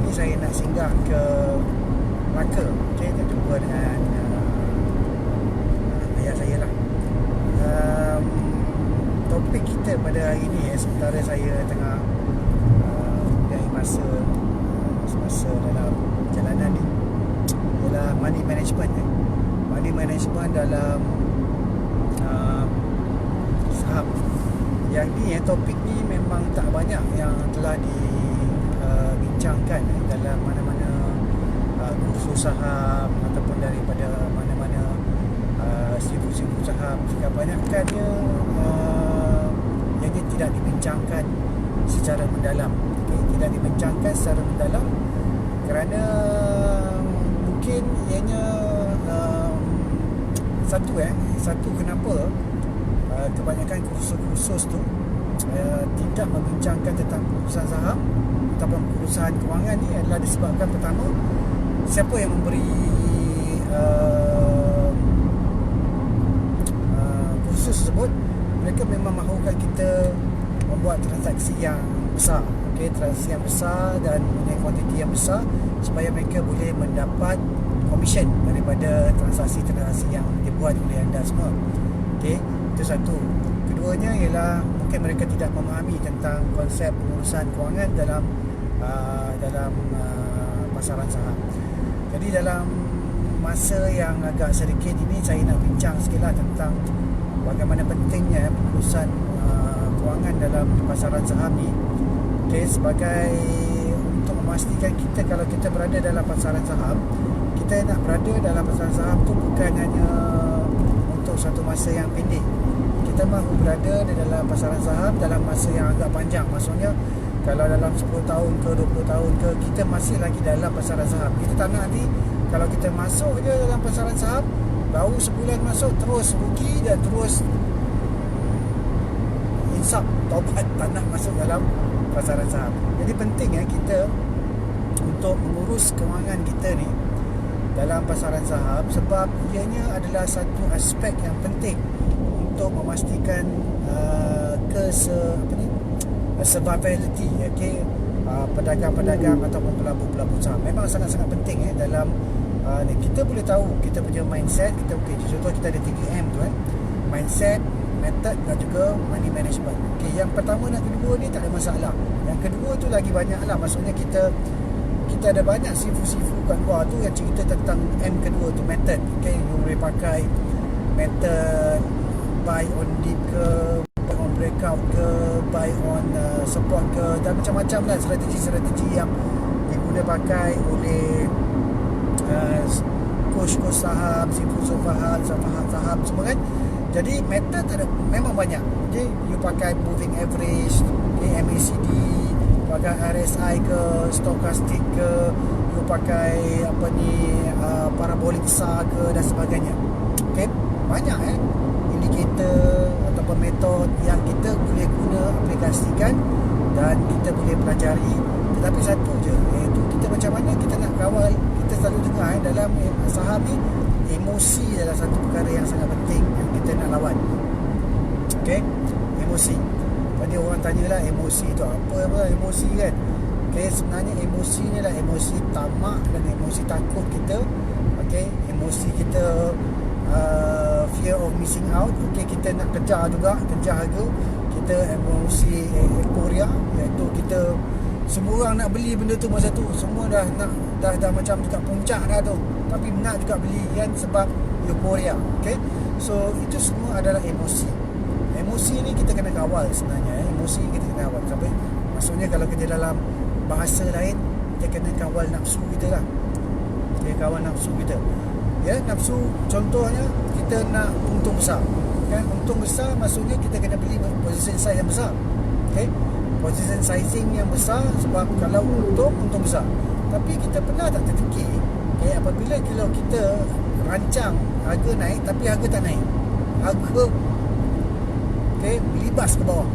ni saya nak singgah ke Melaka. Okay, nak jumpa dengan ayah saya lah. Topik kita pada hari ni sementara saya tengah dari masa dalam perjalanan ni ialah money management. Money management dalam saham. Yang ni topik ni memang tak banyak yang telah dibincangkan dalam mana-mana kursus saham ataupun daripada mana-mana sibu-sibu saham. Kebanyakannya ianya tidak dibincangkan secara mendalam. Okay, tidak dibincangkan secara mendalam kerana mungkin ianya satu kenapa kebanyakan kursus-kursus tu tidak membincangkan tentang urusan saham ataupun urusan kewangan ni adalah disebabkan pertama, siapa yang memberi kursus tersebut, mereka memang mahukan kita membuat transaksi yang besar. Okay, transaksi yang besar dan punya kuantiti yang besar supaya mereka boleh mendapat komisen daripada transaksi-transaksi yang dibuat oleh anda semua. Okay, itu satu. Keduanya ialah mungkin mereka tidak memahami tentang konsep pengurusan kewangan dalam pasaran saham. Jadi dalam masa yang agak sedikit ini saya nak bincang sikitlah tentang bagaimana pentingnya pengurusan kewangan dalam pasaran saham ni. Okay, sebagai untuk memastikan kita kalau kita berada dalam pasaran saham, kita nak berada dalam pasaran saham tu bukan hanya untuk satu masa yang pendek. Kita mahu berada di dalam pasaran saham dalam masa yang agak panjang. Maksudnya kalau dalam 10 tahun ke 20 tahun ke, kita masih lagi dalam pasaran saham. Kita tak nak nanti kalau kita masuk je dalam pasaran saham, baru sebulan masuk terus rugi dan terus insaf, taubat, tak nak masuk dalam pasaran saham. Jadi penting kita untuk mengurus kewangan kita ni dalam pasaran saham, sebab ianya adalah satu aspek yang penting untuk memastikan survivability, okay? Pedagang-pedagang ataupun pelabur-pelabur saham memang sangat-sangat penting dalam kita boleh tahu kita punya mindset kita. Contoh kita ada 3M tu mindset, method dan juga money management. Okay, yang pertama dan kedua ni tak ada masalah. Yang kedua tu lagi banyak lah. Maksudnya kita ada banyak sifu-sifu kat luar tu yang cerita tentang M kedua tu, method. Okay, you boleh pakai method buy on dip ke, buy on breakout ke, buy on support ke, dan macam-macam lah strategi-strategi yang diguna pakai oleh coach saham, sifu saham semua kan. Jadi method ada memang banyak. Okay, you pakai moving average, okay, MACD, pakai RSI ke, stochastic ke, you pakai parabolic SAR ke dan sebagainya. Okay, banyak indikator ataupun metod yang kita boleh guna, aplikasikan dan kita boleh pelajari. Tetapi satu je, iaitu kita macam mana kita nak kawal. Kita selalu dengar dalam saham ni, emosi adalah satu perkara yang sangat penting yang kita nak lawan. Okay, emosi. Tadi orang tanyalah emosi tu apa emosi kan. Okay, sebenarnya emosi ni lah emosi tamak dan emosi takut kita. Okay, emosi kita fear of missing out. Okay, kita nak kejar harga. Kita emosi euforia, iaitu kita semua orang nak beli benda tu masa tu. Semua dah macam dekat puncak dah tu, tapi nak juga beli kan sebab euforia. Okay, so itu semua adalah emosi. Emosi ni kita kena kawal sebenarnya. Emosi kita kena kawal. Sampai maksudnya kalau kita dalam bahasa lain, kita kena kawal nafsu kita lah. Kita kawal nafsu kita. Ya, nafsu contohnya kita nak untung besar. Kan, untung besar maksudnya kita kena beli position size yang besar. Okay, position sizing yang besar, sebab kalau untung besar. Tapi kita pernah tak terfikir, apabila kalau kita rancang harga naik tapi harga tak naik, harga melibas ke bawah.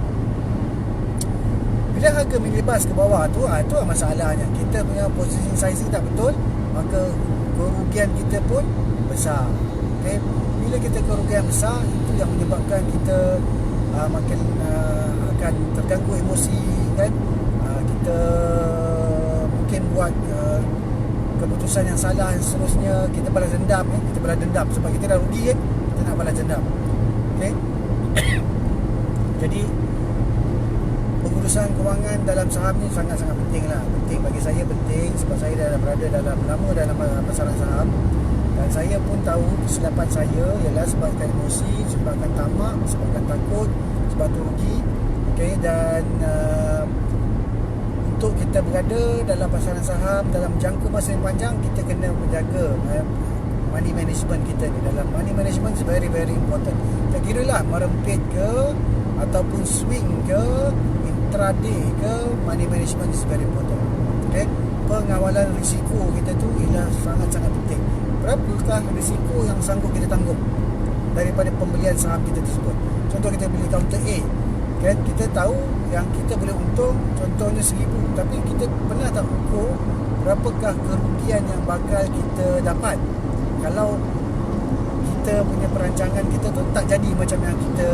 Bila harga melibas ke bawah tu, itu lah masalahnya. Kita punya position sizing tak betul, maka kerugian kita pun besar. Okay, bila kita kerugian besar, itu yang menyebabkan kita makin akan terganggu emosi kan. Kita mungkin buat keputusan yang salah dan seterusnya, kita balas dendam kita balas dendam sebab kita dah rugi kita nak balas dendam. Okay? Jadi pengurusan kewangan dalam saham ni sangat-sangat penting lah. Penting bagi saya, penting sebab saya dah berada lama dalam pasaran saham, dan saya pun tahu kesilapan saya ialah sebabkan emosi, sebabkan tamak, sebabkan takut, sebab tu rugi. Okay? Dan untuk kita berada dalam pasaran saham dalam jangka masa yang panjang, kita kena menjaga money management kita ni. Dalam money management is very very important. Tak kira lah merempit ke ataupun swing ke, intraday ke, money management is very important. Okay? Pengawalan risiko kita tu ialah sangat-sangat penting. Berapakah risiko yang sanggup kita tanggung daripada pembelian saham kita tersebut? Contoh kita beli counter A, kan, kita tahu yang kita boleh untung contohnya 1,000, tapi kita pernah tak ukur berapakah kerugian yang bakal kita dapat kalau kita punya perancangan kita tu tak jadi macam yang kita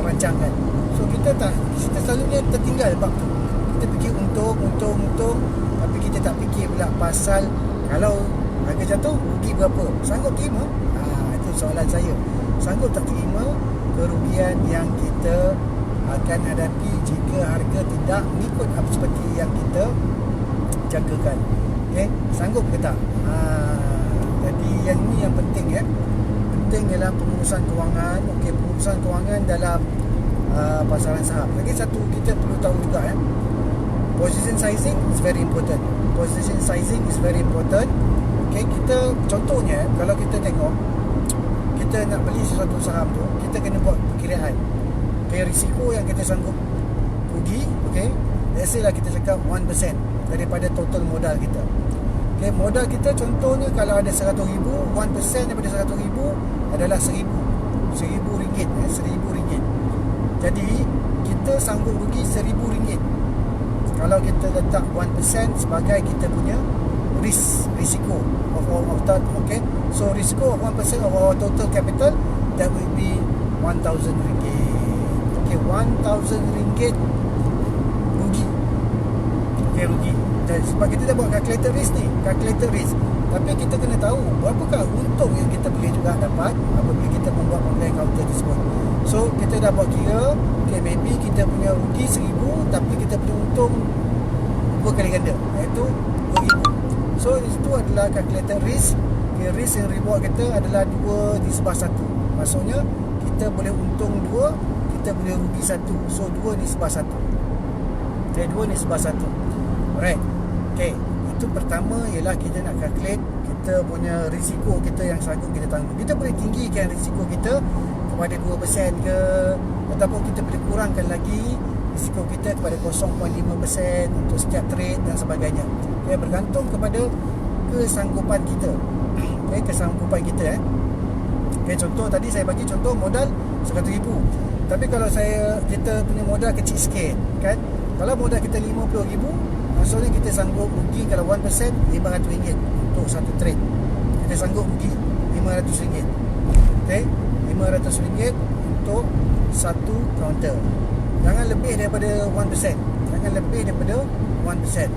rancangkan. So kita selalunya tertinggal bab tu. Kita fikir untung, tapi kita tak fikir pula pasal kalau harga jatuh rugi berapa. Sanggup terima? Itu soalan saya. Sanggup tak terima kerugian yang kita akan hadapi jika harga tidak mengikut apa seperti yang kita jangkakan? Okay? Sanggup ke tak? Jadi yang ni yang penting penting dalam pengurusan kewangan. Okay, pengurusan kewangan dalam pasaran saham. Lagi satu kita perlu tahu juga position sizing is very important. Position sizing is very important. Okay, kita contohnya kalau kita tengok kita nak beli sesuatu saham tu, kita kena buat perkiraan. Okay, risiko yang kita sanggup rugi, okay, let's say lah kita cakap 1% daripada total modal kita. Okay, modal kita contohnya kalau ada 100,000, 1% daripada 100,000 adalah 1,000 ringgit, RM1,000. Jadi kita sanggup rugi RM1,000 kalau kita letak 1% sebagai kita punya risiko of our, okay. So risiko of 1% of our total capital, that will be RM1,000. Okay, RM1,000 rugi. Okay, rugi. Dan sebab kita dah buat calculator risk ni, tapi kita kena tahu berapakah untung yang kita boleh juga dapat apabila kita membuat pembelian counter tersebut. So kita dah buat kira, okay, maybe kita punya rugi 1,000 tapi kita punya untung 2 kali ganda, iaitu 2,000. So itu adalah calculator risk. Okay, risk and reward kita adalah 2:1. Maksudnya kita boleh untung 2, kita boleh rugi 1. So 2:1. Okay, 2:1. Alright. Okay, itu pertama ialah kita nak calculate kita punya risiko kita yang sanggup kita tanggung. Kita boleh tinggikan risiko kita kepada 2% ke, ataupun kita boleh kurangkan lagi risiko kita kepada 0.5% untuk setiap trade dan sebagainya. Okay, bergantung kepada kesanggupan kita. Okay, kesanggupan kita Okay, contoh tadi saya bagi contoh modal 100,000. Tapi kalau kita punya modal kecil sikit, kan? Kalau modal kita 50,000, maksudnya kita sanggup rugi kalau 1% RM500 untuk satu trade. Kita sanggup rugi RM500. Okay, RM500 untuk satu counter. Jangan lebih daripada 1%. Jangan lebih daripada 1%.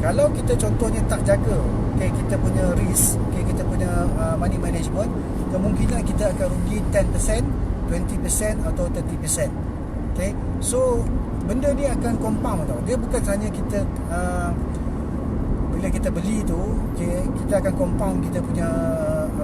Kalau kita contohnya tak jaga, okay, kita punya risk, okay, kita punya money management, kemungkinan kita akan rugi 10%, 20% atau 30%. Okay, so benda ni akan compound tau. Dia bukan hanya kita bila kita beli tu, okay, kita akan compound kita punya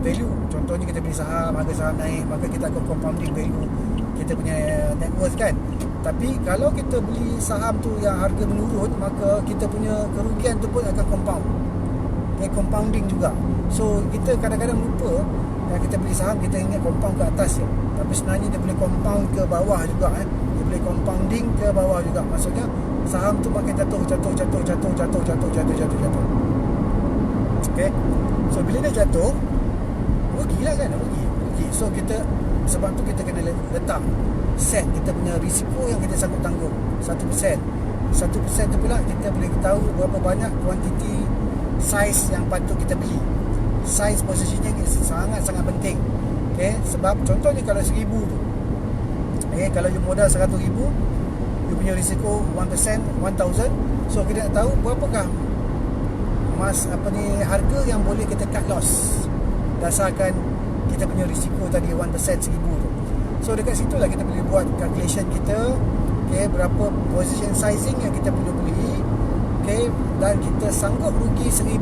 value. Contohnya kita beli saham, harga saham naik, maka kita akan compounding value kita punya net worth, kan. Tapi kalau kita beli saham tu yang harga menurun, maka kita punya kerugian tu pun akan compound. Okay, compounding juga. So kita kadang-kadang lupa yang kita beli saham, kita ingat compound ke atas je. Tapi sebenarnya dia boleh compound ke bawah juga. Dia boleh compounding ke bawah juga. Maksudnya saham tu makin jatuh. Okay, so bila dia jatuh, rugilah kan, rugi. So kita, sebab tu kita kena letak set kita punya risiko yang kita sanggup tanggung 1%. 1% tu pula kita boleh tahu berapa banyak kuantiti size yang patut kita beli. Size positioning sangat-sangat penting. Okay, sebab contohnya kalau 1,000 tu, okay, kalau you modal 100,000, you punya risiko 1%, 1,000. So kita nak tahu berapakah harga yang boleh kita cut loss dasarkan kita punya risiko tadi 1% 1,000 tu. So dekat situ lah kita boleh buat calculation kita, okay, berapa position sizing yang kita perlu beli, okay, dan kita sanggup rugi 1,000,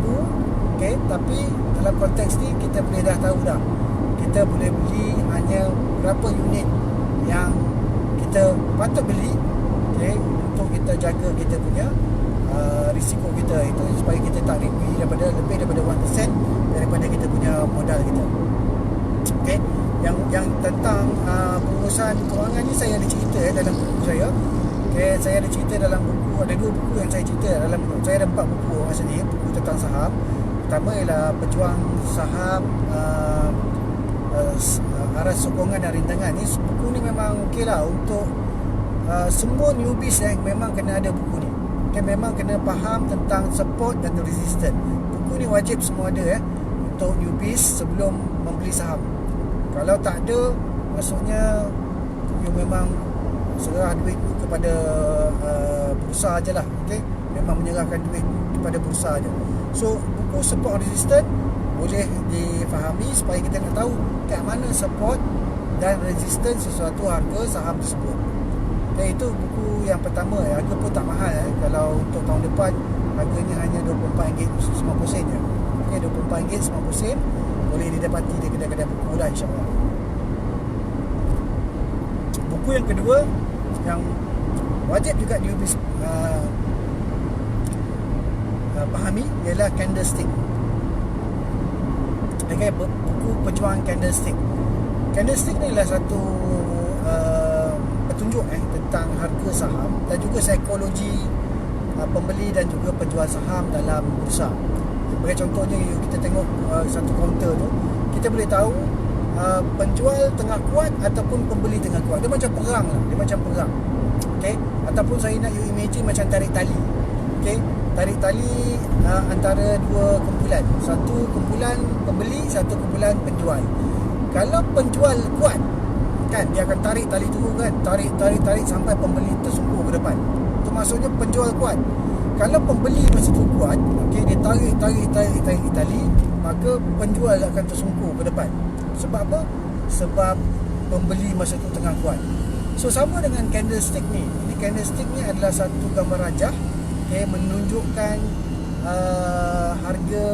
okay, tapi dalam konteks ni kita boleh dah tahu dah kita boleh beli hanya berapa unit yang kita patut beli, okay, untuk kita jaga kita punya risiko kita itu, supaya kita tak rugi lebih daripada 1% daripada kita punya modal kita. Okay, yang tentang pengurusan kewangan ni saya ada cerita dalam buku saya. Okay, saya ada cerita dalam buku, ada 2 buku yang saya cerita dalam buku. Saya ada 4 buku maksudnya, buku tentang saham. Pertama ialah Pejuang Saham Aras Sokongan dan Rintangan. Ni buku ni memang okey lah untuk semua newbies yang memang kena ada buku ni. Okay, memang kena faham tentang support dan resistance. Buku ni wajib semua ada untuk newbies sebelum membeli saham. Kalau tak ada, maksudnya you memang serah duit kepada bursa je lah. Okay? Memang menyerahkan duit kepada bursa je. So buku support resistance boleh difahami supaya kita nak tahu kat mana support dan resistance sesuatu harga saham tersebut. Okay, itu buku yang pertama. Harga pun tak mahal. Kalau untuk tahun depan harganya hanya RM24.90 je. Okay, RM24.90 boleh didapati di kedai-kedai buku lah, insyaAllah. Buku yang kedua yang wajib juga newbies pahami ialah Candlestick. Okay, buku Pejuang Candlestick. Candlestick ni ialah satu petunjuk tentang harga saham dan juga psikologi pembeli dan juga penjual saham dalam bursa. Sebagai contohnya, kita tengok satu kaunter tu, kita boleh tahu penjual tengah kuat ataupun pembeli tengah kuat. Dia macam perang lah. Dia macam perang. Okay? Ataupun saya nak you imagine macam tarik tali. Okay? Tarik tali antara 2 kumpulan. Satu kumpulan pembeli, satu kumpulan penjual. Kalau penjual kuat, kan, dia akan tarik tali tu kan, tarik sampai pembeli tersungkur ke depan. Itu maksudnya penjual kuat. Kalau pembeli masa tu kuat, okey, dia tarik tali, maka penjual akan tersungkur ke depan. Sebab apa? Sebab pembeli masa tu tengah kuat. So sama dengan candlestick ni. Ini candlestick ni adalah satu gambar rajah, okey, menunjukkan harga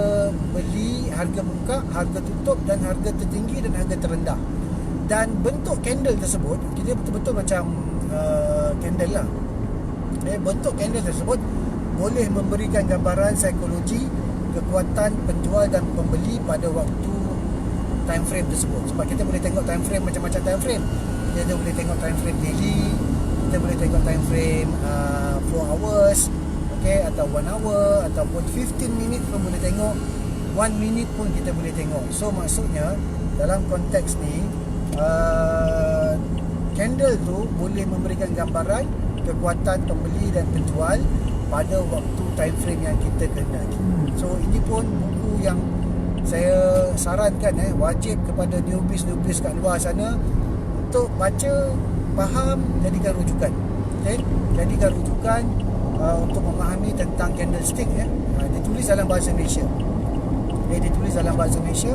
beli, harga buka, harga tutup dan harga tertinggi dan harga terendah. Dan bentuk candle tersebut, kita betul-betul macam candle lah. Bentuk candle tersebut boleh memberikan gambaran psikologi kekuatan penjual dan pembeli pada waktu time frame tersebut. Sebab kita boleh tengok time frame macam-macam time frame. Kita boleh tengok time frame daily, kita boleh tengok time frame 4 hours, okay, atau 1 hour, ataupun 15 minit pun boleh tengok, 1 minute pun kita boleh tengok. So maksudnya dalam konteks ni candle tu boleh memberikan gambaran kekuatan pembeli dan penjual pada waktu time frame yang kita kehendaki. So ini pun buku yang saya sarankan wajib kepada newbies kat luar sana untuk baca, faham, jadikan rujukan. Okay? Jadikan rujukan untuk memahami tentang candlestick. Ditulis dalam bahasa Malaysia. Ditulis dalam bahasa Malaysia.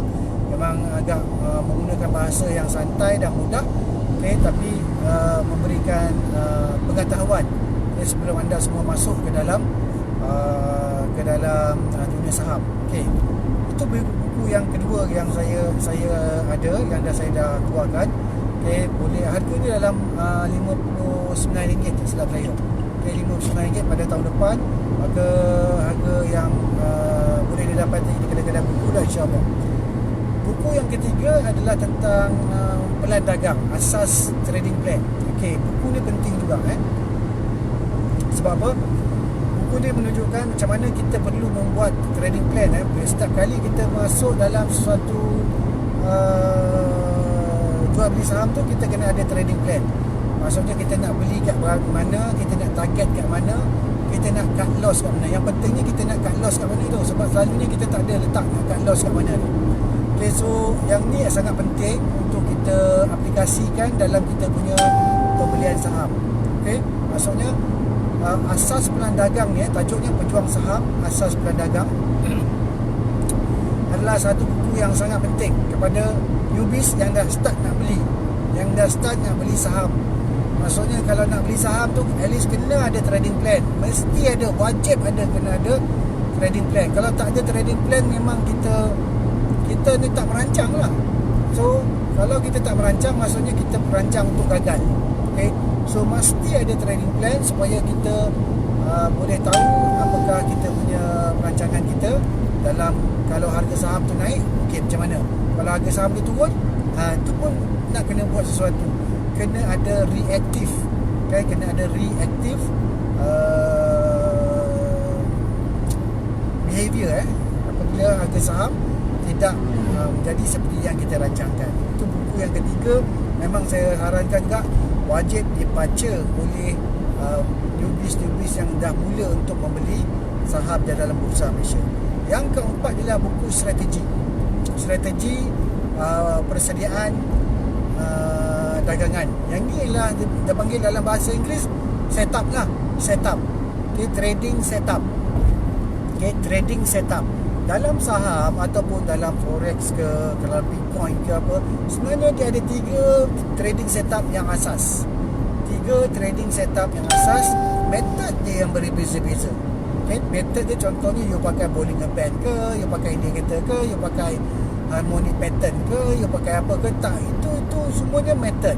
Memang agak menggunakan bahasa yang santai dan mudah, okay, tapi memberikan pengetahuan sebelum anda semua masuk ke dalam dunia saham. Okay. Itu buku yang kedua yang saya ada, yang saya dah keluarkan. Okay, boleh harga ni dalam RM59 silap saya. Okay, RM59 pada tahun depan. Maka harga yang boleh didapati di kedai-kedai buku dah, insyaAllah. Buku yang ketiga adalah tentang pelan dagang, asas trading plan. Okay, buku ni penting juga. Sebab apa? Buku ni menunjukkan macam mana kita perlu membuat trading plan. Setiap kali kita masuk dalam sesuatu jual beli saham tu, kita kena ada trading plan. Maksudnya kita nak beli kat mana, kita nak target kat mana, kita nak cut loss kat mana. Yang pentingnya kita nak cut loss kat mana tu. Sebab selalunya kita tak ada letak nak cut loss kat mana ni. Okay, so yang ni sangat penting untuk kita aplikasikan dalam kita punya pembelian saham. Okay, maksudnya asas pilihan dagang ni, tajuknya Pejuang Saham Asas Pilihan Dagang, adalah satu buku yang sangat penting kepada newbies yang dah start nak beli saham. Maksudnya kalau nak beli saham tu at least kena ada trading plan. Mesti ada, wajib ada, kena ada trading plan. Kalau tak ada trading plan, memang kita ni tak merancang lah. So kalau kita tak merancang, maksudnya kita merancang untuk gagal. Okay? So mesti ada trading plan supaya kita boleh tahu apakah kita punya perancangan kita dalam, kalau harga saham tu naik, okay, macam mana. Kalau harga saham tu turun, tu pun nak kena buat sesuatu. Kena ada reaktif, okay? Kena ada reaktif behavior apabila harga saham tidak menjadi seperti yang kita rancangkan. Itu buku yang ketiga, memang saya sarankan juga wajib dibaca oleh newbies yang dah mula untuk membeli saham di dalam Bursa Malaysia. Yang keempat adalah buku strategi persediaan dagangan. Yang ni ialah dia panggil dalam bahasa Inggeris setup. Okay, trading setup. Dalam saham ataupun dalam forex ke, dalam bitcoin ke apa, sebenarnya dia ada 3 trading setup yang asas. Method dia yang berbeza-beza. Okay, method dia contohnya you pakai Bollinger Band ke, you pakai indicator ke, you pakai harmonic pattern ke, you pakai apa ke, tak, itu semuanya method.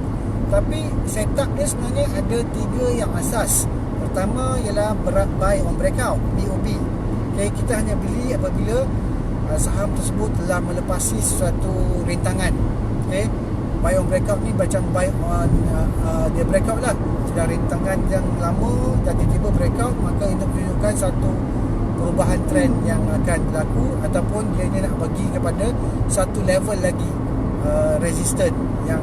Tapi setup dia sebenarnya ada 3 yang asas. Pertama ialah buy on breakout, BOB. Okay, kita hanya beli apabila saham tersebut telah melepasi sesuatu rintangan. Okay, buy on breakout ni macam buy on dia breakout lah, sudah rintangan yang lama dan tiba-tiba breakout, maka itu menunjukkan satu perubahan trend yang akan berlaku, ataupun dia nak bagi kepada satu level lagi resistant yang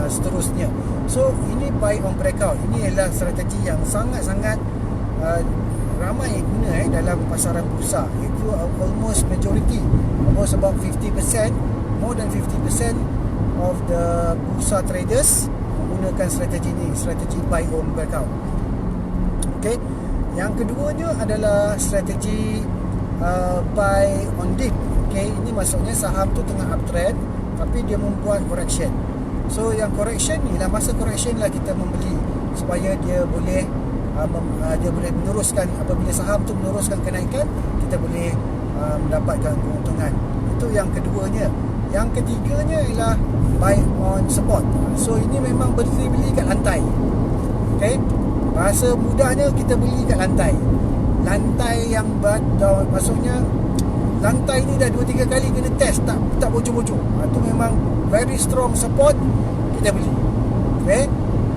seterusnya. So ini buy on breakout, ini adalah strategi yang sangat-sangat ramai guna dalam pasaran bursa. Itu almost majority, almost about 50%, more than 50% of the bursa traders menggunakan strategi ni, strategi buy on breakout. Okay, yang keduanya adalah strategi buy on dip. Okay, ini maksudnya saham tu tengah uptrend tapi dia membuat correction. So yang correction ni lah, masa correction lah kita membeli supaya dia boleh meneruskan. Apabila saham tu meneruskan kenaikan, kita boleh mendapatkan keuntungan. Itu yang keduanya. Yang ketiganya ialah buy on support. So ini memang beli kat lantai. Okay, bahasa mudahnya kita beli kat lantai. Lantai yang maksudnya lantai ni dah 2-3 kali kena test, tak bocor-bocor. Itu memang very strong support, kita beli. Okay,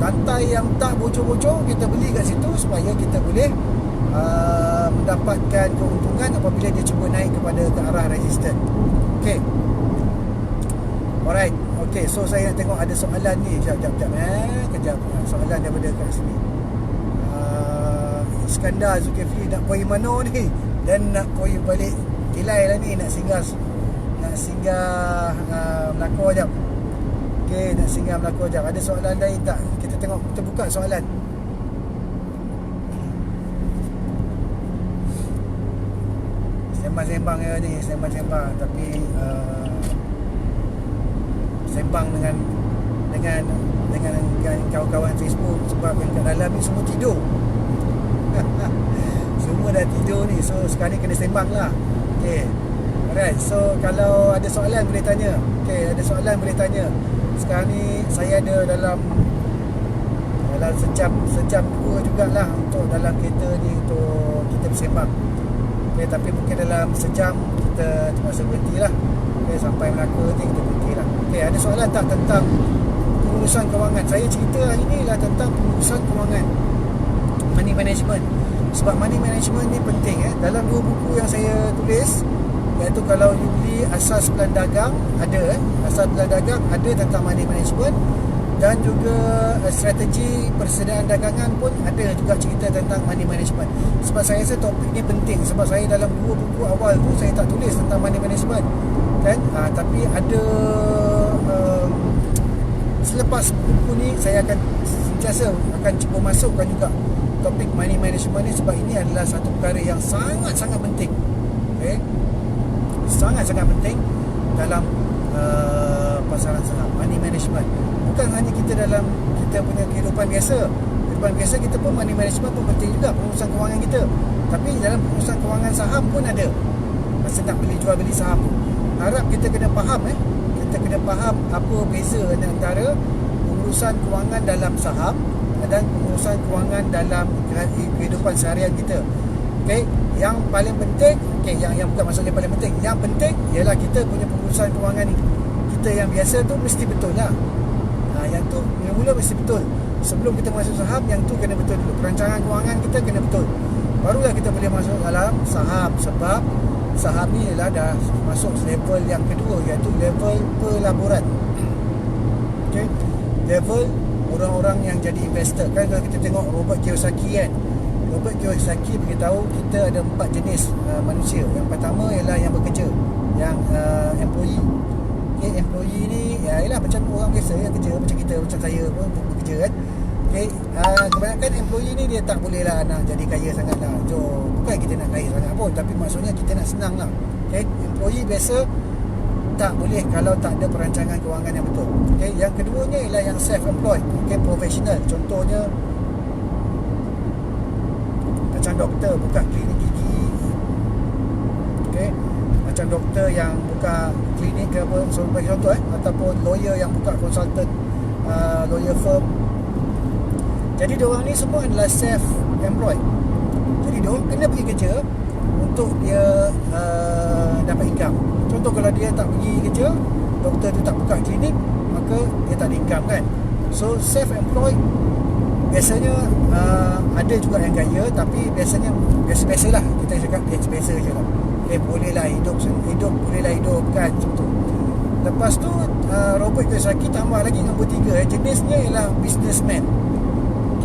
lantai yang tak bocor-bocor kita beli kat situ supaya kita boleh mendapatkan keuntungan apabila dia cuba naik ke arah resistant. Okay, alright. Okay, so saya nak tengok ada soalan ni. Kejap. Soalan daripada kat sini. Iskandar Zulkifli nak pergi mana ni? Dan nak pergi balik Kilai lah ni, nak singgah Melaka jap. Okay, nak singgah Melaka jap. Ada soalan lain tak? Kita tengok, kita buka soalan. Sembang-sembang ya ni, sembang-sembang, tapi sembang dengan kawan-kawan Facebook, sebab yang kat dalam ni semua tidur. Semua dah tidur ni. So sekarang ni kena sembang lah. Okay, alright. So kalau ada soalan boleh tanya. Okay, ada soalan boleh tanya. Sekarang ni saya ada dalam sejam 2 jugalah untuk dalam kereta ni untuk kita bersembang. Okay, tapi mungkin dalam sejam kita terpaksa berhenti lah. Okay, sampai Melaka ni kita berhenti lah. Okay, ada soalan tak tentang pengurusan kewangan? Saya cerita hari ni lah tentang pengurusan kewangan, money management. Sebab money management ni penting. Dalam 2 buku yang saya tulis, iaitu kalau you beli Asas Pilihan Dagang, ada Asas Pilihan Dagang ada tentang money management, dan juga strategi persediaan dagangan pun ada juga cerita tentang money management. Sebab saya rasa topik ni penting, sebab saya dalam 2 buku awal tu saya tak tulis tentang money management kan. Tapi ada selepas buku ni saya akan sentiasa akan cuba masukkan juga topik money management ni sebab ini adalah satu perkara yang sangat-sangat penting. Okay? Sangat-sangat penting dalam pasaran saham, money management. Bukan hanya kita dalam kita punya kehidupan biasa. Kehidupan biasa kita pun money management pun penting juga, pengurusan kewangan kita. Tapi dalam pengurusan kewangan saham pun ada. Masa nak beli jual beli saham tu, harap kita kena faham kita kena faham apa beza antara pengurusan kewangan dalam saham dan pengurusan kewangan dalam kehidupan seharian kita. Okey, yang paling penting, yang bukan maksudnya paling penting, yang penting ialah kita punya pengurusan kewangan ni. Kita yang biasa tu mesti betul lah. Yang tu mula-mula mesti betul. Sebelum kita masuk saham, yang tu kena betul dulu. Perancangan kewangan kita kena betul. Barulah kita boleh masuk dalam saham. Sebab saham ni ialah dah masuk level yang kedua, iaitu level pelaburan. Okay, level orang-orang yang jadi investor. Kan kalau kita tengok Robert Kiyosaki kan, Robert Kiyosaki beritahu kita ada 4 jenis manusia. Yang pertama ialah yang bekerja, yang employee. Okay, employee ni ialah macam orang biasa yang kerja, macam kita, macam saya pun bekerja kan. Okay, kebanyakan employee ni dia tak boleh lah nak jadi kaya sangat lah. So, bukan kita nak kaya sangat pun, tapi maksudnya kita nak senang lah. Okay, employee biasa tak boleh kalau tak ada perancangan kewangan yang betul. Okay, yang keduanya ialah yang self-employed. Okay, professional. Contohnya macam doktor buka klinik gigi. Okay, macam doktor yang buka klinik ke apa, sebagai contoh ataupun lawyer yang buka consultant lawyer firm. Jadi diorang ni semua adalah self-employed. Jadi diorang kena pergi kerja untuk dia dapat income. Contoh kalau dia tak pergi kerja, doktor tu tak buka klinik, maka dia tak ada income kan. So self-employed biasanya ada juga yang kaya, tapi biasanya biasa-biasa lah. Kita cakap biasa je lah. Bolehlah hidup bolehlah hidup kan, macam tu. Lepas tu Robert Kiyosaki tambah lagi nombor 3, jenisnya ialah businessman.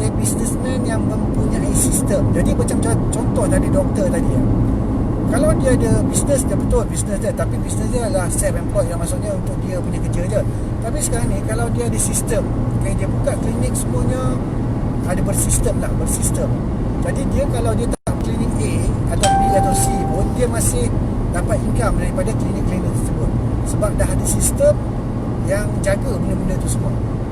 Okay, businessman yang mempunyai sistem. Jadi macam contoh tadi doktor tadi ya. Kalau dia ada bisnes, dia betul bisnes dia, tapi bisnes dia adalah self-employed, yang maksudnya untuk dia punya kerja je. Tapi sekarang ni kalau dia ada sistem, okay, dia buka klinik semuanya ada bersistem. Jadi dia kalau dia tak klinik A atau B atau C pun, dia masih dapat income daripada klinik-klinik tersebut. Sebab dah ada sistem yang jaga benda-benda tu semua.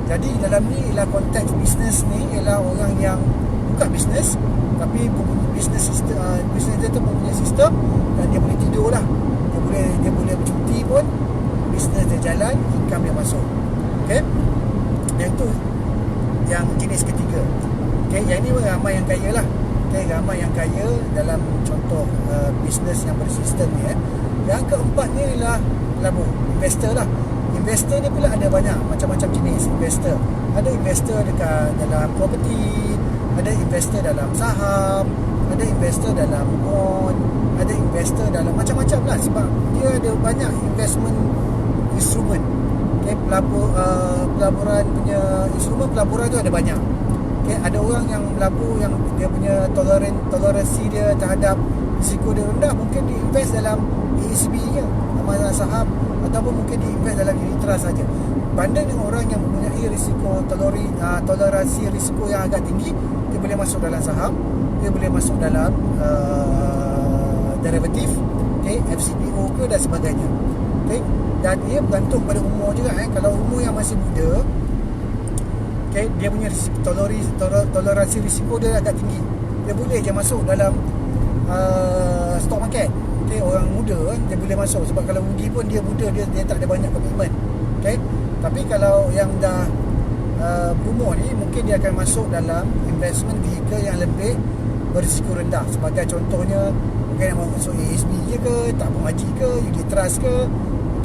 Jadi dalam ni ialah konteks bisnes ni ialah orang yang buka bisnes, tapi bisnes dia tu mempunyai sistem dan dia boleh tidur lah. Dia boleh bercuti pun, bisnes dia jalan, income dia masuk. Okay, yang tu yang jenis ketiga. Okay, yang ni ramai yang kaya lah. Okay, ramai yang kaya dalam contoh bisnes yang bersistem ni. Yang keempatnya ialah pelabur, investor lah. Investor ni pula ada banyak macam-macam jenis investor. Ada investor dekat dalam property, ada investor dalam saham, ada investor dalam bond, ada investor dalam macam-macam lah. Sebab dia ada banyak investment instrument. Okay, pelaburan punya instrumen pelaburan tu ada banyak. Okay, ada orang yang melabur yang dia punya toleransi dia terhadap risiko dia rendah, mungkin dia invest dalam ASB je, amalan saham, ataupun mungkin dia invest dalam unit trust saja. Banding dengan orang yang mempunyai risiko toleransi risiko yang agak tinggi, dia boleh masuk dalam saham, dia boleh masuk dalam derivatif, okay, FCPO ke dan sebagainya. Okay, dan dia bergantung pada umur juga. Kalau umur yang masih muda, okay, dia punya toleransi risiko dia agak tinggi, dia boleh je masuk dalam stock market. Okay, orang muda dia boleh masuk, sebab kalau rugi pun dia muda, dia tak ada banyak komitmen. Okay, tapi kalau yang dah berumur ni, mungkin dia akan masuk dalam investment vehicle yang lebih berisiko rendah. Sebagai contohnya, mungkin yang masuk ASB je ke, tabung haji ke, unit trust ke,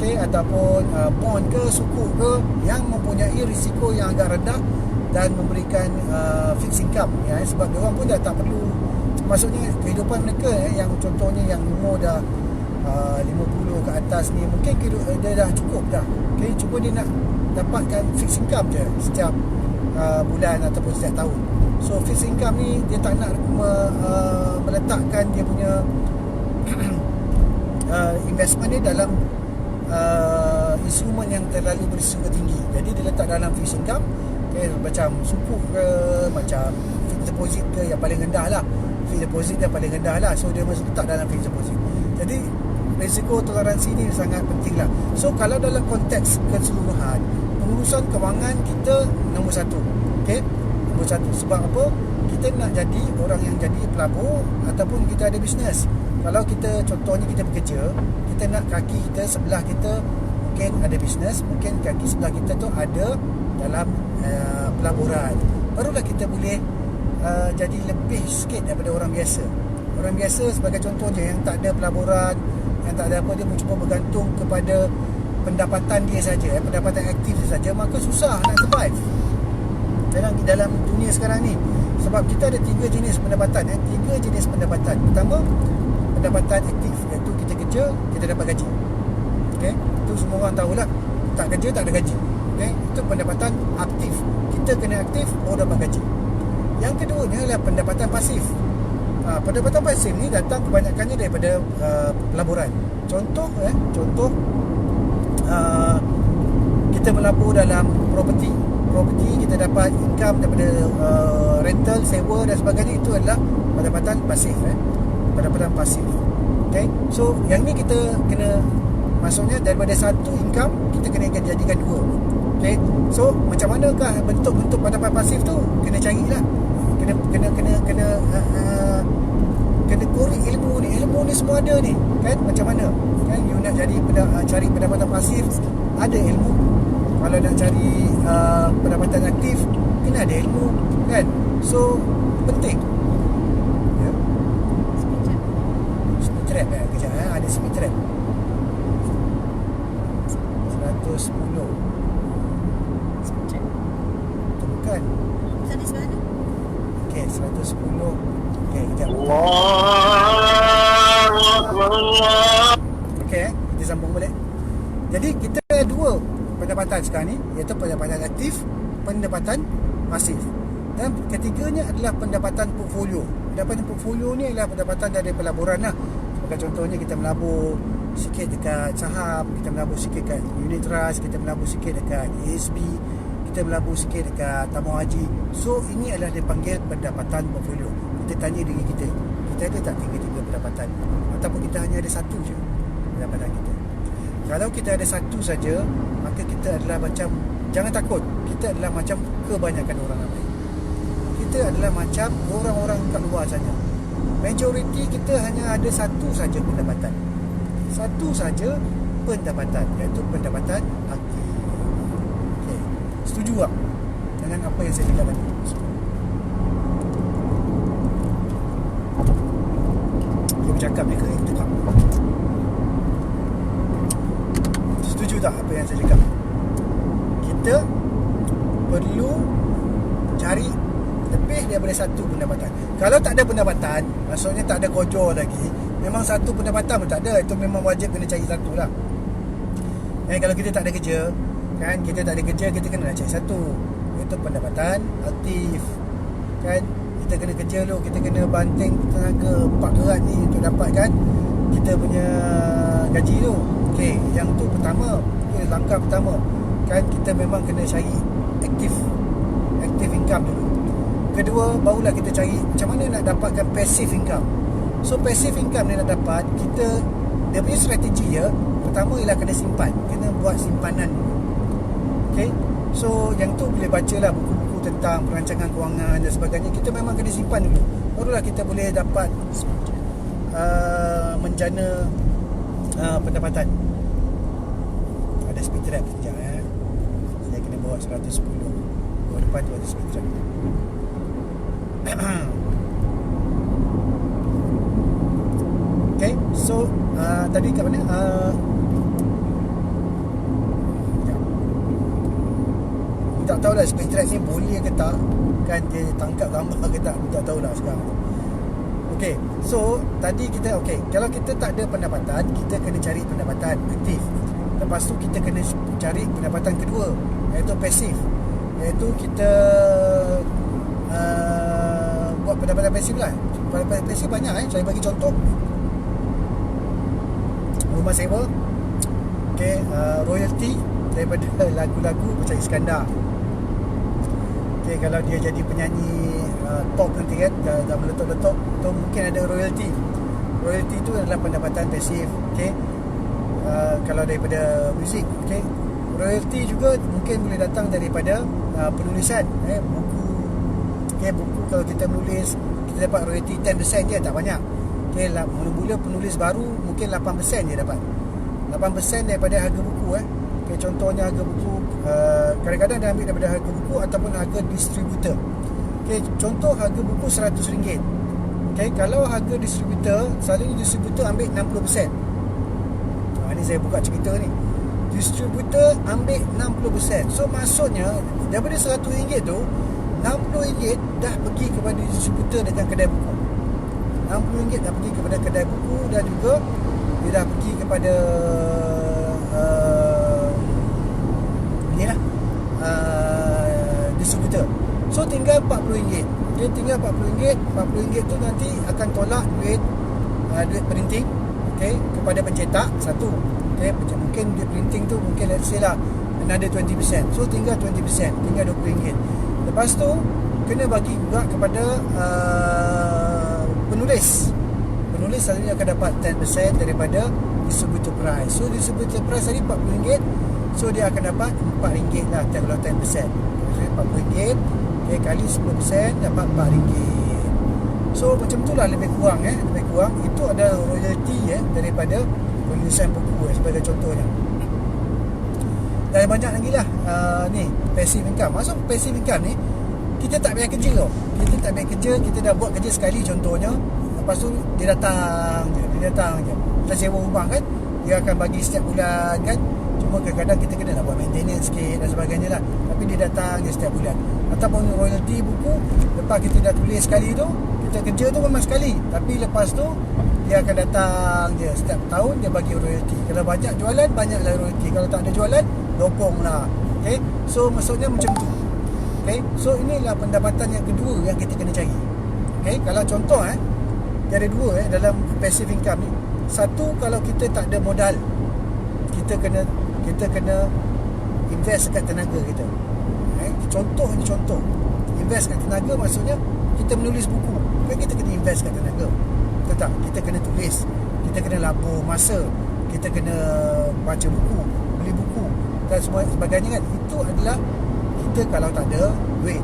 okay, ataupun bond ke, sukuk ke, yang mempunyai risiko yang agak rendah dan memberikan fixed income ya. Sebab dia orang pun dah tak perlu, maksudnya kehidupan mereka yang contohnya yang umur dah 50 ke atas ni, mungkin dia dah cukup dah. Okay, cuma dia nak dapatkan fixed income je setiap bulan ataupun setiap tahun. So fixed income ni dia tak nak meletakkan dia punya investment dia dalam instrumen yang terlalu berisiko tinggi. Jadi dia letak dalam fixed income, okay, macam sukuk ke, macam fixed deposit ke yang paling rendah lah. Fixed deposit dia paling rendah lah. So dia masuk letak dalam fixed deposit. Jadi risiko toleransi ni sangat penting lah. So kalau dalam konteks keseluruhan, pengurusan kewangan kita nombor satu. Okay, nombor satu. Sebab apa? Kita nak jadi orang yang jadi pelabur ataupun kita ada bisnes. Kalau kita contohnya kita bekerja, kita nak kaki kita sebelah kita mungkin ada bisnes, mungkin kaki sebelah kita tu ada dalam pelaburan, barulah kita boleh jadi lebih sikit daripada orang biasa. Orang biasa sebagai contohnya yang tak ada pelaburan, yang tak ada apa, dia mencuba bergantung kepada pendapatan dia saja, pendapatan aktif dia saja, maka susah nak survive dalam dunia sekarang ni. Sebab kita ada 3 jenis pendapatan, 3 jenis pendapatan. Pertama, pendapatan aktif, iaitu kita kerja, kita dapat gaji. Okey, itu semua orang tahulah. Tak kerja tak ada gaji. Okey, itu pendapatan aktif. Kita kena aktif baru dapat gaji. Yang keduanya adalah pendapatan pasif. Pendapatan pasif ni datang kebanyakannya daripada pelaburan. Contoh kita melabur dalam property, kita dapat income daripada rental, sewa dan sebagainya. Itu adalah pendapatan pasif, pendapatan pasif. Okay, so yang ni kita kena, maksudnya daripada satu income kita kena jadikan 2. Okay, so macam manakah bentuk-bentuk pendapatan pasif tu? Kena carilah, kena korek ilmu ni semua ada ni kan. Macam mana kan you nak jadi cari pendapatan pasif, ada ilmu. Kalau nak cari pendapatan aktif, kena ada ilmu kan. So penting ya. Speed trap kejap ada speed trap 110. Tu bukan Tadi sebelah mana? okey, 110. okey, kejap. Okey, kita sambung balik. Jadi kita ada 2 pendapatan sekarang ni, iaitu pendapatan aktif, pendapatan pasif. Dan ketiganya adalah pendapatan portfolio. Pendapatan portfolio ni adalah pendapatan dari pelaburan lah. Sebagai contohnya kita melabur sikit dekat saham, kita melabur sikit dekat unit trust, kita melabur sikit dekat ASB, kita melabur sikit dekat tabung haji. So ini adalah dipanggil pendapatan portfolio. Kita tanya diri kita ada tak 3 pendapatan, ataupun kita hanya ada satu je pendapatan kita? Kalau kita ada satu saja, maka kita adalah macam, jangan takut, kita adalah macam kebanyakan orang ramai. Kita adalah macam orang-orang kat luar saja. Majoriti kita hanya ada satu saja pendapatan. Satu saja pendapatan, iaitu pendapatan aktif. Okay. Setuju tak dengan apa yang saya cakap tadi? Dia bercakap ni ke yang cakap? Setuju tak apa yang saya cakap? Kita perlu cari lebih daripada satu pendapatan. Kalau tak ada pendapatan, maksudnya tak ada kojor lagi, memang satu pendapatan pun tak ada, itu memang wajib kena cari satu lah. Kalau kita tak ada kerja kan, kita tak ada kerja, kita kena cari satu, iaitu pendapatan aktif kan. Kita kena kerja dulu, kita kena banting tenaga 4 gerak ni untuk dapatkan kita punya gaji tu. Okey, yang tu pertama, langkah pertama kan, kita memang kena cari aktif income dulu. Kedua, barulah kita cari macam mana nak dapatkan passive income. So passive income ni nak dapat, dia punya strategi ya, pertama ialah kena simpan, kena buat simpanan. Okay, so yang tu boleh bacalah buku-buku tentang perancangan kewangan dan sebagainya. Kita memang kena simpan dulu, barulah kita boleh dapat menjana pendapatan. Ada speed trap sekejap saya kena bawa 110. Depan tu ada speed trap. Okay, so tadi kat mana? Tak tahulah speed trap ni boleh ke tak, kan dia tangkap gambar ke tak, tak tahulah sekarang. Okay, so tadi kita, okay, kalau kita tak ada pendapatan, kita kena cari pendapatan aktif. Lepas tu kita kena cari pendapatan kedua, iaitu pasif, iaitu kita buat pendapatan pasif lah. Pendapatan pasif banyak saya bagi contoh. Rumah sewa, okay, royalty daripada lagu-lagu macam Iskandar. Okay, kalau dia jadi penyanyi top nanti kan, dah meletup-letup tu, mungkin ada royalty. Royalty tu adalah pendapatan pasif. Okay, kalau daripada muzik. Okay, royalty juga mungkin boleh datang daripada penulisan, buku. Okay, buku kalau kita menulis, kita dapat royalty 10% je, tak banyak. Okay, mula-mula penulis baru mungkin 8% je dapat, 8% daripada harga buku. Okay, contohnya harga buku, kadang-kadang dia ambil daripada harga buku ataupun harga distributor. Okay, contoh harga buku RM100. Okay, kalau harga distributor, selalunya distributor ambil 60%. Ni saya buka cerita ni. Distributor ambil 60%. So maksudnya daripada RM100 tu, RM60 dah pergi kepada distributor dengan kedai buku. RM60 dah pergi kepada kedai buku, dan juga dia dah pergi kepada distributor. So tinggal RM40. Dia tinggal RM40. RM40 tu nanti akan tolak duit printing, okay, kepada pencetak satu. Okay, mungkin duit printing tu mungkin let's say lah another 20%. So tinggal 20%, tinggal RM20. Lepas tu kena bagi juga kepada penulis. Penulis selalunya akan dapat 10% daripada distributor price. So distributor price tadi RM40. So dia akan dapat RM4 lah kalau 10%. So RM40, okay, kali 10% dapat RM4. So macam tu lah, lebih kurang lebih kurang. Itu adalah royalty daripada penulisan buku sebagai contohnya. Dan banyak lagi lah ni passive income. Maksud passive income ni, kita tak payah kerja tau. Kita tak payah kerja, kita dah buat kerja sekali contohnya. Lepas tu dia datang je. Kita sewa rumah kan, dia akan bagi setiap bulan kan. Cuma kadang-kadang kita kena nak buat maintenance sikit dan sebagainya lah. Tapi dia datang je setiap bulan. Ataupun royalty buku, lepas kita dah tulis sekali tu, kita kerja tu memang sekali, tapi lepas tu dia akan datang je setiap tahun, dia bagi royalty. Kalau banyak jualan, banyaklah royalty. Kalau tak ada jualan, lopong lah. Okay, so maksudnya macam tu. Okay, so inilah pendapatan yang kedua yang kita kena cari. Okay, kalau contoh dia ada dua dalam passive income ni. Satu, kalau kita tak ada modal, kita kena invest kat tenaga kita. Contoh ni contoh. Invest kat tenaga maksudnya kita menulis buku. Kan kita kena invest kat tenaga. Betul tak? Kita kena tulis, kita kena labur masa, kita kena baca buku, beli buku dan semua sebagainya kan. Itu adalah kita kalau tak ada duit.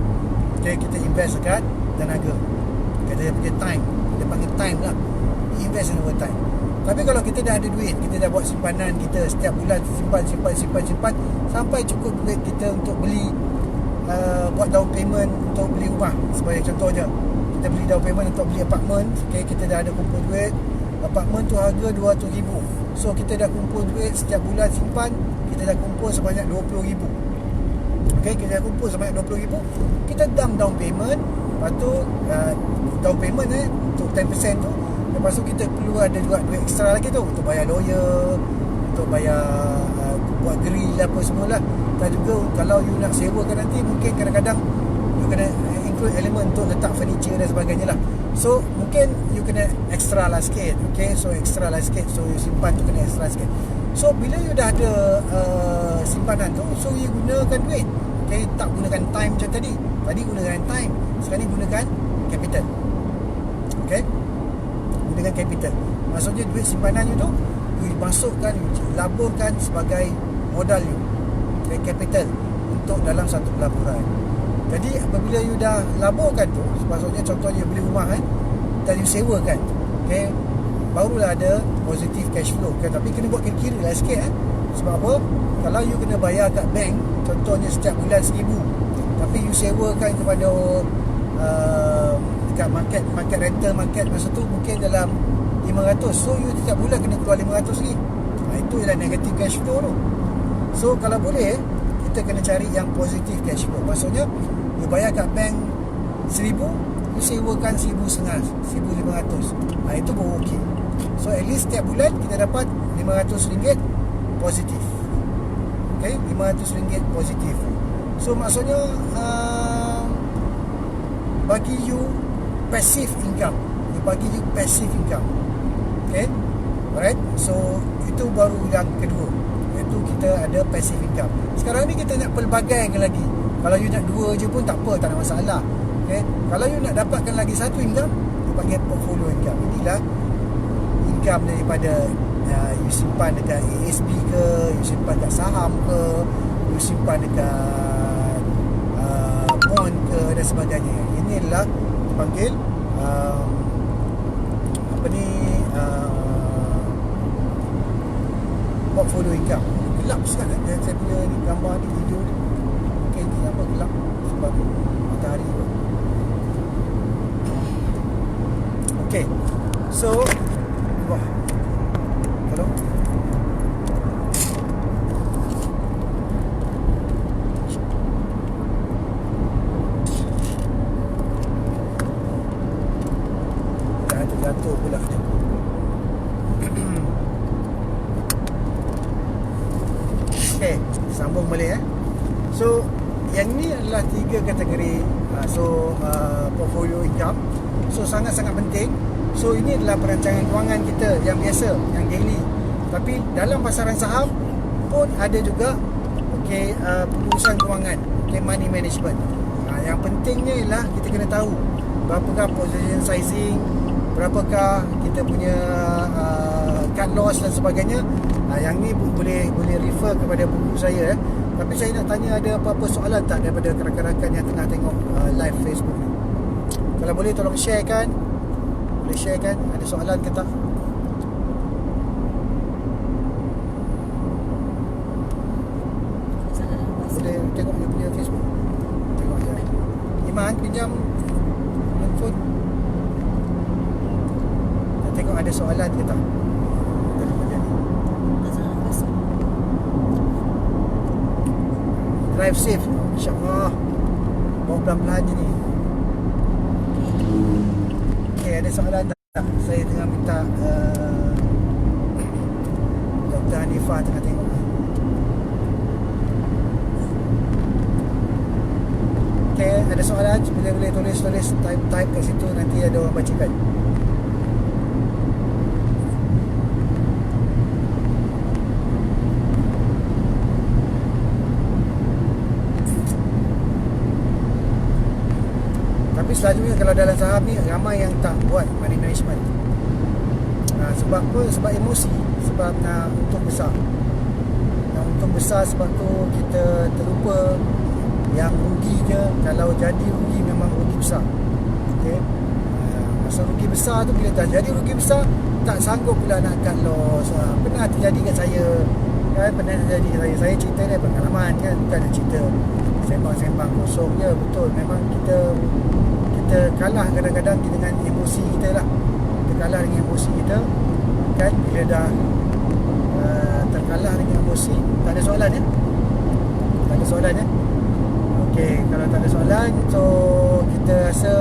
Okay, kita invest kat tenaga. Kita punya time. Dia panggil time lah. Invest in our time. Tapi kalau kita dah ada duit, kita dah buat simpanan kita setiap bulan, simpan sampai cukup duit kita untuk beli, buat down payment untuk beli rumah sebagai contohnya. Kita beli down payment untuk beli apartmen. Okay, kita dah ada kumpul duit. Apartmen tu harga RM200,000. So kita dah kumpul duit setiap bulan simpan, kita dah kumpul sebanyak RM20,000. Okay, kita dah kumpul sebanyak RM20,000. Kita down payment. Lepas tu down payment untuk 10% tu. Lepas tu kita perlu ada juga duit ekstra lagi tu untuk bayar lawyer, untuk bayar buat grill apa semualah. Dan juga kalau you nak sewakan nanti, mungkin kadang-kadang you kena include elemen untuk letak furniture dan sebagainya lah. So mungkin you kena extra lah sikit. Okay, so extra lah sikit. So you simpan tu kena extra sikit. So bila you dah ada simpanan tu, so you gunakan duit. Okay, tak gunakan time macam tadi. Tadi gunakan time, sekarang ni gunakan capital. Okay, gunakan capital. Maksudnya duit simpanan you tu, you masukkan, you laburkan sebagai modal you, okay, capital untuk dalam satu pelaburan. Jadi apabila you dah laburkan tu, maksudnya contohnya you beli rumah dan you sewakan, okay, barulah ada positive cash flow. Okay, tapi kena buat kira-kira lah sikit Sebab apa? Kalau you kena bayar kat bank, contohnya setiap bulan RM1,000, tapi you sewakan kepada dekat market rental market masa tu mungkin dalam RM500. So you setiap bulan kena keluar RM500 lagi. Itu ialah negative cash flow tu. So kalau boleh, kita kena cari yang positive cash flow. Maksudnya you bayar kat bank RM1,000, you sewakan RM1,500, RM1,500. Itu baru okey. So at least setiap bulan kita dapat RM500 positif. Okay, RM500 positif. So maksudnya bagi you passive income. Dia bagi you passive income. Okay, alright. So itu baru yang kedua, iaitu kita ada passive income. Sekarang ni kita nak pelbagaikan lagi. Kalau you nak dua je pun tak apa, tak ada masalah. Okay. Kalau you nak dapatkan lagi satu income, you panggil portfolio income. Inilah income daripada you simpan dekat ASB ke, you simpan dekat saham ke, you simpan dekat bond ke dan sebagainya. Ini adalah dipanggil portfolio income. Gelap sangat saya punya ni, gambar ni, video ni. Okay, kenapa gelap? Sebab matahari pun. Okay, so wah, tolong. Jangan terjatuh pula ni. Okay, sambung balik So, yang ni adalah 3 kategori. Portfolio income. So, sangat-sangat penting. So, ini adalah perancangan kewangan kita yang biasa, yang daily. Tapi dalam pasaran saham pun ada juga pengurusan kewangan, money management. Yang pentingnya ialah kita kena tahu berapakah position sizing, berapakah kita punya cut loss dan sebagainya. Yang ni boleh refer kepada buku saya. Tapi saya nak tanya, ada apa-apa soalan tak daripada rakan-rakan yang tengah tengok live Facebook ni? Kalau boleh tolong sharekan. Boleh sharekan, ada soalan ke tak? Boleh tengok dia punya Facebook. Tengok je. Iman, pinjam handphone. Kita tengok ada soalan ke tak? Drive safe, insyaAllah. Bawa pelan-pelan je ni. Okay, ada soalan tak? Saya tengah minta Dr. Hanifah tengah tengok. Okay, ada soalan, boleh tulis type kat situ, nanti ada orang bacakan. Tapi selalunya kalau dalam saham ni ramai yang tak buat money management. Sebab apa? Sebab emosi. Sebab nak untung besar. Nak untung besar, sebab tu kita terlupa yang rugi je. Kalau jadi rugi, memang rugi besar. Okay. Masa rugi besar tu, bila dah jadi rugi besar, tak sanggup pula nak cut loss. Pernah terjadi kat saya kan? Pernah terjadi kat saya. Saya cerita ni pengalaman kan, bukan nak cerita sembang-sembang kosong je. Betul, memang kita kalah kadang-kadang dengan emosi kita lah. Kita kalah dengan emosi kita kan. Bila dah terkalah dengan emosi. Tak ada soalan ya? Tak ada soalan ya? Okey, kalau tak ada soalan, so kita rasa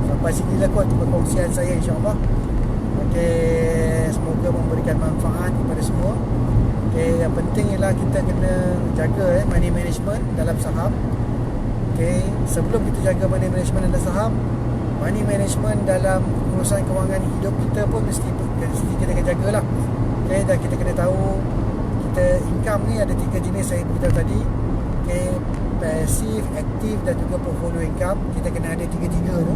sampai sini lah kot perkongsian saya, insyaAllah. Okey, semoga memberikan manfaat kepada semua. Okey, yang penting ialah kita kena jaga money management dalam saham. Okay, sebelum kita jaga money management dalam saham, money management dalam urusan kewangan hidup kita pun mesti kita kena jagalah. Okay, dan kita kena tahu kita income ni ada 3 jenis saya beritahu tadi. Okay, passive, aktif dan juga portfolio income. Kita kena ada 3 tu.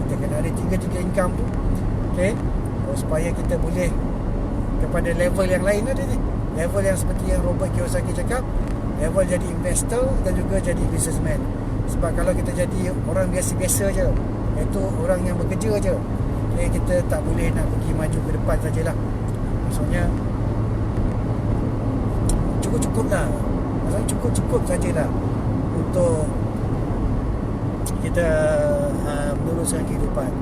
Kita kena ada 3 income tu. Okay, supaya kita boleh kepada level yang lain ada ni. Level yang seperti yang Robert Kiyosaki cakap, level jadi investor dan juga jadi businessman. Sebab kalau kita jadi orang biasa-biasa je, iaitu orang yang bekerja je, kita tak boleh nak pergi maju ke depan sajalah. Maksudnya cukup-cukup lah. Maksudnya cukup-cukup sajalah untuk kita meneruskan kehidupan.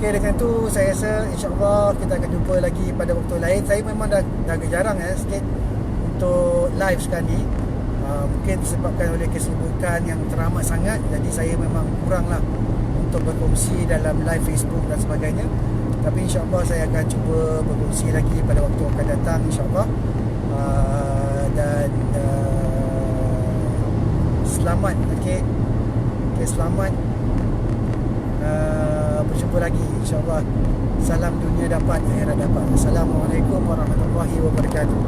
Okay, dengan tu saya rasa insyaAllah kita akan jumpa lagi pada waktu lain. Saya memang dah agak jarang sikit untuk live sekarang ni. Mungkin disebabkan oleh kesibukan yang teramat sangat, jadi saya memang kurang lah untuk berkongsi dalam live Facebook dan sebagainya. Tapi insyaAllah saya akan cuba berkongsi lagi pada waktu akan datang, insyaAllah. Dan selamat. Okay, selamat. Berjumpa lagi, insyaAllah. Salam dunia dapat, akhirat dapat. Assalamualaikum warahmatullahi wabarakatuh.